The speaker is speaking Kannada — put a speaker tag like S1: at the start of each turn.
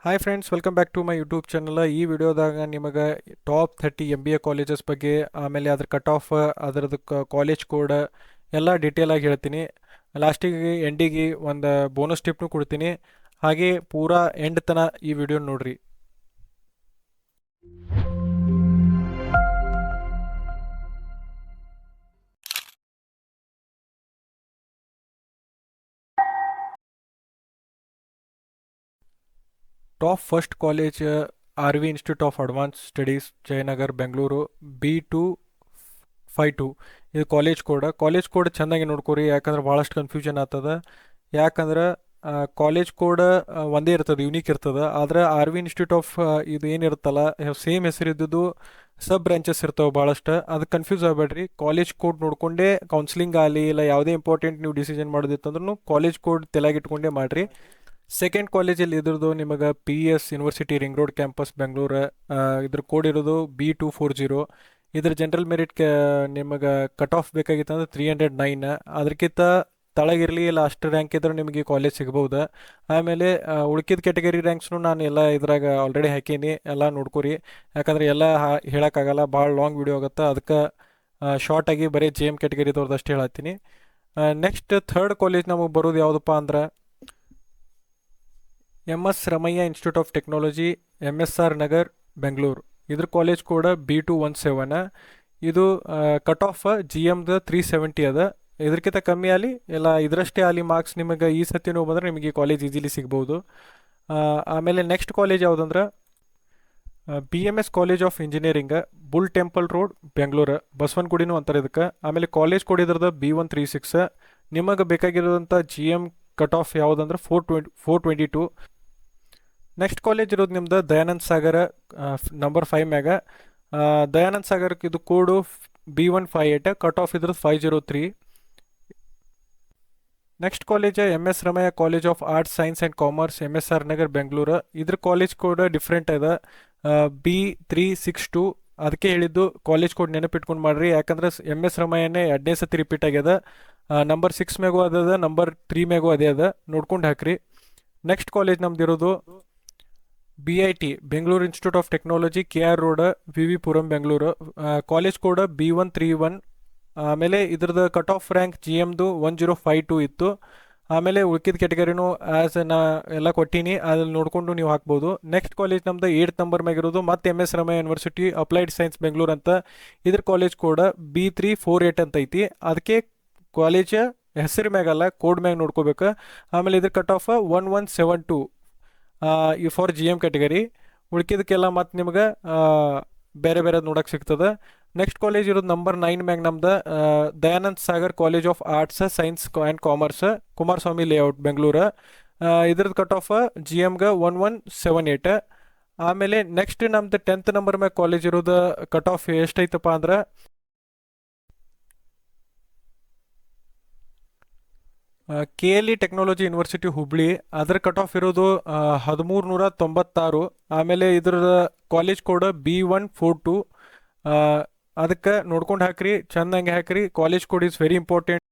S1: Hi friends, welcome back to my YouTube channel. ಈ ವಿಡಿಯೋದಾಗ ನಿಮಗೆ ಟಾಪ್ 30 MBA ಕಾಲೇಜಸ್ ಬಗ್ಗೆ, ಆಮೇಲೆ ಅದ್ರ ಕಟ್ ಆಫ್, ಅದರದ್ದು ಕಾಲೇಜ್ ಕೋಡ್ ಎಲ್ಲ ಡೀಟೇಲ್ ಆಗಿ ಹೇಳ್ತೀನಿ. ಲಾಸ್ಟಿಗೆ ಎಂಡಿಗೆ ಒಂದು ಬೋನಸ್ ಟಿಪ್ನು ಕೊಡ್ತೀನಿ. ಹಾಗೆ ಪೂರಾ ಎಂಡ್ ತನ ಈ ವಿಡಿಯೋ ನೋಡ್ರಿ. Top first college RV institute of advance studies, Jayanagar, Bengaluru, B252. ಇದು ಕಾಲೇಜ್ ಕೋಡ್ ಚೆಂದಾಗಿ ನೋಡ್ಕೊರಿ, ಯಾಕಂದ್ರೆ ಭಾಳಷ್ಟು ಕನ್ಫ್ಯೂಷನ್ ಆಗ್ತದ. ಯಾಕಂದ್ರೆ ಕಾಲೇಜ್ ಕೋಡ್ ಒಂದೇ ಇರ್ತದೆ, ಯುನೀಕ್ ಇರ್ತದೆ. ಆದ್ರೆ RV ಇನ್ಸ್ಟಿಟ್ಯೂಟ್ ಆಫ್ ಇದು ಏನಿರುತ್ತಲ್ಲ, ಸೇಮ್ ಹೆಸರಿದ್ದು ಸಬ್ ಬ್ರಾಂಚಸ್ ಇರ್ತಾವೆ ಭಾಳಷ್ಟು. ಅದು ಕನ್ಫ್ಯೂಸ್ ಆಗಬೇಡ್ರಿ. ಕಾಲೇಜ್ ಕೋಡ್ ನೋಡ್ಕೊಂಡೇ ಕೌನ್ಸಿಲಿಂಗ್ ಆಗಲಿ ಇಲ್ಲ ಯಾವುದೇ ಇಂಪಾರ್ಟೆಂಟ್ ನೀವು ಡಿಸಿಷನ್ ಮಾಡೋದಿತ್ತಂದ್ರೂ ಕಾಲೇಜ್ ಕೋಡ್ ತಲೆಯಾಗಿಟ್ಕೊಂಡೇ ಮಾಡಿರಿ. ಸೆಕೆಂಡ್ ಕಾಲೇಜಲ್ಲಿ ಇದ್ರದ್ದು ನಿಮಗೆ PS university ring road campus Bengaluru. ಇದ್ರ ಕೋಡ್ ಇರೋದು B240. ಇದ್ರ ಜನರಲ್ ಮೆರಿಟ್ ನಿಮಗೆ ಕಟ್ ಆಫ್ ಬೇಕಾಗಿತ್ತು ಅಂದ್ರೆ 309. ಅದಕ್ಕಿಂತ ತಳಗಿರಲಿ ಇಲ್ಲ ಅಷ್ಟು ರ್ಯಾಂಕ್ ಇದ್ರೆ ನಿಮಗೆ ಕಾಲೇಜ್ ಸಿಗ್ಬೋದು. ಆಮೇಲೆ ಉಳ್ಕಿದ ಕ್ಯಾಟಗರಿ ರ್ಯಾಂಕ್ಸ್ನು ನಾನು ಎಲ್ಲ ಇದ್ರಾಗ ಆಲ್ರೆಡಿ ಹಾಕೀನಿ, ಎಲ್ಲ ನೋಡ್ಕೊರಿ. ಯಾಕಂದ್ರೆ ಎಲ್ಲ ಹೇಳೋಕ್ಕಾಗಲ್ಲ, ಭಾಳ ಲಾಂಗ್ ವಿಡಿಯೋ ಆಗುತ್ತೆ. ಅದಕ್ಕೆ ಶಾರ್ಟಾಗಿ ಬರೀ JM ಕ್ಯಾಟಗರಿದವ್ರದ್ದು ಅಷ್ಟು ಹೇಳತ್ತೀನಿ. ನೆಕ್ಸ್ಟ್ ಥರ್ಡ್ ಕಾಲೇಜ್ ನಮಗೆ ಬರೋದು ಯಾವುದಪ್ಪ ಅಂದ್ರೆ MS Ramaiah institute of technology, MSR Nagar, Bengaluru. ಇದ್ರ ಕಾಲೇಜ್ ಕೋಡ್ B217. ಇದು ಕಟ್ ಆಫ್ GMದ 370 ಅದ. ಇದಕ್ಕಿಂತ ಕಮ್ಮಿ ಆಗಲಿ ಇಲ್ಲ ಇದರಷ್ಟೇ ಆಗಲಿ ಮಾರ್ಕ್ಸ್ ನಿಮಗೆ ಈ ಸತಿನೂ ಬಂದರೆ ನಿಮಗೆ ಕಾಲೇಜ್ ಈಸಿಲಿ ಸಿಗ್ಬೋದು. ಆಮೇಲೆ ನೆಕ್ಸ್ಟ್ ಕಾಲೇಜ್ ಯಾವುದಂದ್ರೆ BMS college of engineering, bull temple road, Bengaluru. ಬಸವನಗುಡಿನೂ ಅಂತಾರೆ ಇದಕ್ಕೆ. ಆಮೇಲೆ ಕಾಲೇಜ್ ಕೋಡ್ ಇದ್ರದ್ದು B136. ನಿಮಗೆ ಬೇಕಾಗಿರೋದಂಥ GM ಕಟ್ ಆಫ್ ಯಾವುದಂದ್ರೆ 422. ನೆಕ್ಸ್ಟ್ ಕಾಲೇಜ್ ಇರೋದು ನಿಮ್ದು ದಯಾನಂದ್ ಸಾಗರ, ನಂಬರ್ 5 ಮ್ಯಾಗ. ದಯಾನಂದ್ ಸಾಗರಕ್ಕೆ ಇದು ಕೋಡು B158. ಕಟ್ ಆಫ್ ಇದ್ರದ್ದು 503. Next college MS Ramaiah college of arts, science and commerce, MSR Nagar, Bengaluru. ಇದ್ರ ಕಾಲೇಜ್ ಕೋಡ್ ಡಿಫ್ರೆಂಟ್ ಇದೆ, B362. ಅದಕ್ಕೆ ಹೇಳಿದ್ದು ಕಾಲೇಜ್ ಕೋಡ್ ನೆನಪಿಟ್ಕೊಂಡು ಮಾಡ್ರಿ, ಯಾಕಂದ್ರೆ MS ರಮಯ್ಯನೇ 2ನೇ ಸತಿ ರಿಪೀಟ್ ಆಗ್ಯದ. ನಂಬರ್ 6 ಮ್ಯಾಗೂ ಅದ, ನಂಬರ್ 3 ಮ್ಯಾಗೂ ಅದೇ ಅದ, ನೋಡ್ಕೊಂಡು ಹಾಕ್ರಿ. ನೆಕ್ಸ್ಟ್ ಕಾಲೇಜ್ ನಮ್ದು ಇರೋದು BIT, Bengaluru institute of technology, KR road, VV Puram, Bengaluru. College code B131. ಆಮೇಲೆ ಇದ್ರದ್ದು ಕಟ್ ಆಫ್ ರ್ಯಾಂಕ್ GMದು 1052 ಇತ್ತು. ಆಮೇಲೆ ಉಳ್ಕಿದ ಕ್ಯಾಟಗರಿನೂ ಆ್ಯಸ್ ನಾ ಎಲ್ಲ ಕೊಟ್ಟೀನಿ, ಅದ್ರಲ್ಲಿ ನೋಡಿಕೊಂಡು ನೀವು ಹಾಕ್ಬೋದು. ನೆಕ್ಸ್ಟ್ ಕಾಲೇಜ್ ನಮ್ದು 8th ನಂಬರ್ ಮ್ಯಾಗಿರೋದು ಮತ್ತು MS Ramaiah university applied science, Bengaluru ಅಂತ. ಇದ್ರ ಕಾಲೇಜ್ ಕೋಡ್ B348 ಅಂತ ಐತಿ. ಅದಕ್ಕೆ ಕಾಲೇಜ್ ಹೆಸರು ಮ್ಯಾಗಲ್ಲ, ಕೋಡ್ ಮ್ಯಾಗ ನೋಡ್ಕೋಬೇಕು. ಆಮೇಲೆ ಇದ್ರ ಕಟ್ ಆಫ್ 1172 ಈ ಫಾರ್ GM ಕ್ಯಾಟಗರಿ. ಉಳ್ಕಿದಕ್ಕೆಲ್ಲ ಮತ್ತು ನಿಮ್ಗೆ ಬೇರೆ ಬೇರೆ ನೋಡೋಕೆ ಸಿಗ್ತದೆ. ನೆಕ್ಸ್ಟ್ ಕಾಲೇಜ್ ಇರೋದು ನಂಬರ್ 9 ಮ್ಯಾಗ ನಮ್ದು Dayanand Sagar college of arts, science and commerce, Kumaraswamy layout, Bengaluru. ಇದ್ರದ್ದು ಕಟ್ ಆಫ್ GMಗೆ 1178. ಆಮೇಲೆ ನೆಕ್ಸ್ಟ್ ನಮ್ದು 10th ನಂಬರ್ ಮ್ಯಾಗ ಕಾಲೇಜ್ ಇರೋದು ಕಟ್ ಆಫ್ ಎಷ್ಟೈತಪ್ಪ ಅಂದ್ರೆ KLE ಟೆಕ್ನಾಲಜಿ ಯೂನಿವರ್ಸಿಟಿ, ಹುಬ್ಳಿ. ಅದರ ಕಟ್ ಆಫ್ ಇರೋದು 1396. ಆಮೇಲೆ ಇದ್ರ ಕಾಲೇಜ್ ಕೋಡ್ B142. ಅದಕ್ಕೆ ನೋಡ್ಕೊಂಡು ಹಾಕ್ರಿ, ಚೆಂದಂಗೆ ಹಾಕ್ರಿ. College code is very important.